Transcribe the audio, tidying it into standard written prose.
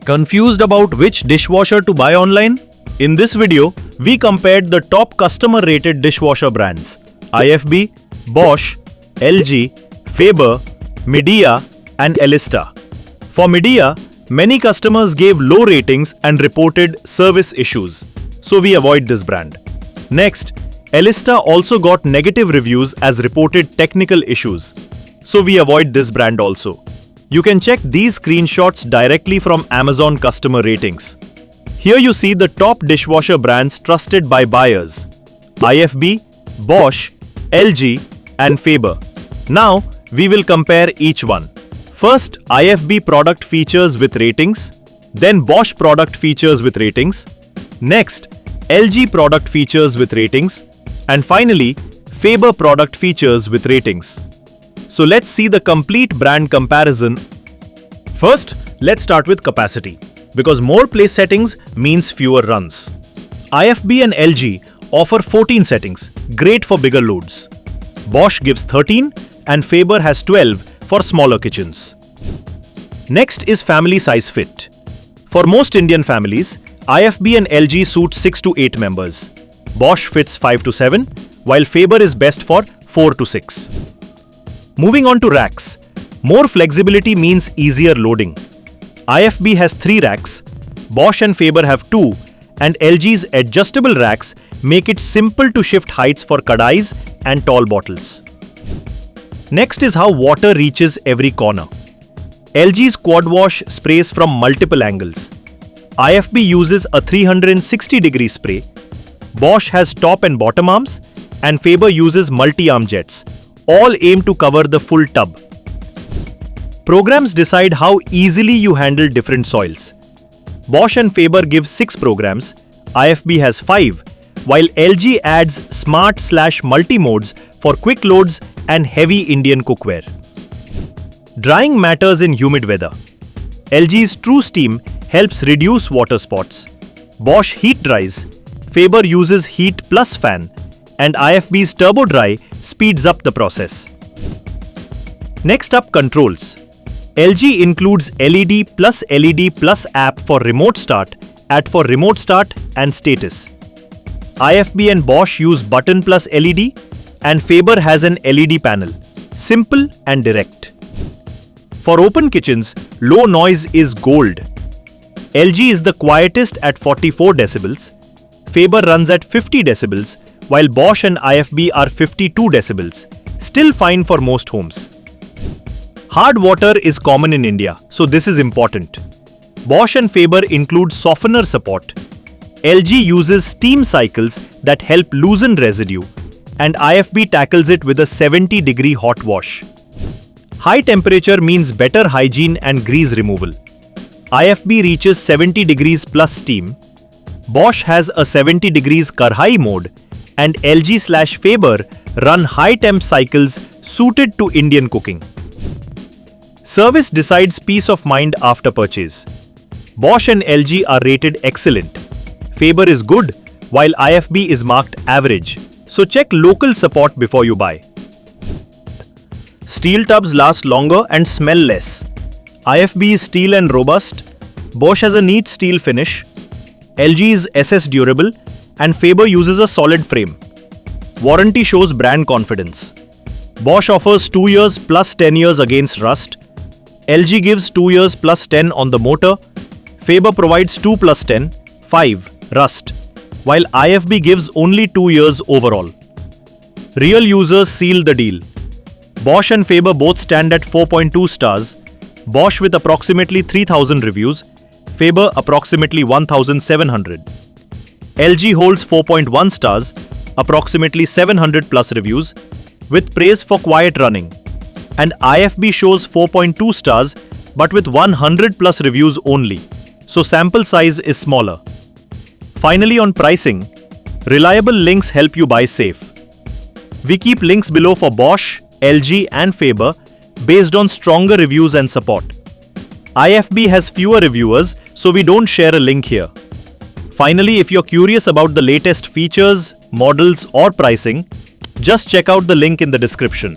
Confused about which dishwasher to buy online? In this video, we compared the top customer-rated dishwasher brands: IFB, Bosch, LG, Faber, Midea, and Elista. For Midea, many customers gave low ratings and reported service issues, so we avoid this brand. Next, Elista also got negative reviews as reported technical issues, so we avoid this brand also. You can check these screenshots directly from Amazon customer ratings. Here you see the top dishwasher brands trusted by buyers: IFB, Bosch, LG, and Faber. Now, we will compare each one. First, IFB product features with ratings, then Bosch product features with ratings, next, LG product features with ratings, and finally, Faber product features with ratings. So let's see the complete brand comparison. First, let's start with capacity, because more place settings means fewer runs. IFB and LG offer 14 settings, great for bigger loads. Bosch gives 13 and Faber has 12 for smaller kitchens. Next is family size fit. For most Indian families, IFB and LG suit 6 to 8 members. Bosch fits 5 to 7, while Faber is best for 4 to 6. Moving on to racks. More flexibility means easier loading. IFB has 3 racks, Bosch and Faber have 2, and LG's adjustable racks make it simple to shift heights for kadais and tall bottles. Next is how water reaches every corner. LG's quad wash sprays from multiple angles. IFB uses a 360-degree spray. Bosch has top and bottom arms, and Faber uses multi-arm jets. All aim to cover the full tub. Programs decide how easily you handle different soils. Bosch and Faber give 6 programs, IFB has 5, while LG adds smart/multi modes for quick loads and heavy Indian cookware. Drying matters in humid weather. LG's TrueSteam helps reduce water spots. Bosch heat dries, Faber uses heat plus fan, and IFB's Turbo Dry speeds up the process. Next up, controls. LG includes LED plus app for remote start and status. IFB and Bosch use button plus LED, and Faber has an LED panel. Simple and direct. For open kitchens, low noise is gold. LG is the quietest at 44 decibels. Faber runs at 50 decibels, while Bosch and IFB are 52 decibels, still fine for most homes. Hard water is common in India, so this is important. Bosch and Faber include softener support. LG uses steam cycles that help loosen residue, and IFB tackles it with a 70-degree hot wash. High temperature means better hygiene and grease removal. IFB reaches 70 degrees plus steam. Bosch has a 70 degrees Karhai mode, and LG/Faber run high temp cycles suited to Indian cooking. Service decides peace of mind after purchase. Bosch and LG are rated excellent. Faber is good, while IFB is marked average. So check local support before you buy. Steel tubs last longer and smell less. IFB is steel and robust. Bosch has a neat steel finish. LG is SS durable, and Faber uses a solid frame. Warranty shows brand confidence. Bosch offers 2 years plus 10 years against rust. LG gives 2 years plus 10 on the motor. Faber provides 2 plus 10, 5, rust, while IFB gives only 2 years overall. Real users seal the deal. Bosch and Faber both stand at 4.2 stars, Bosch with approximately 3,000 reviews, Faber approximately 1,700. LG holds 4.1 stars, approximately 700 plus reviews, with praise for quiet running. And IFB shows 4.2 stars, but with 100 plus reviews only, so sample size is smaller. Finally, on pricing, reliable links help you buy safe. We keep links below for Bosch, LG and Faber based on stronger reviews and support. IFB has fewer reviewers, so we don't share a link here. Finally, if you're curious about the latest features, models or pricing, just check out the link in the description.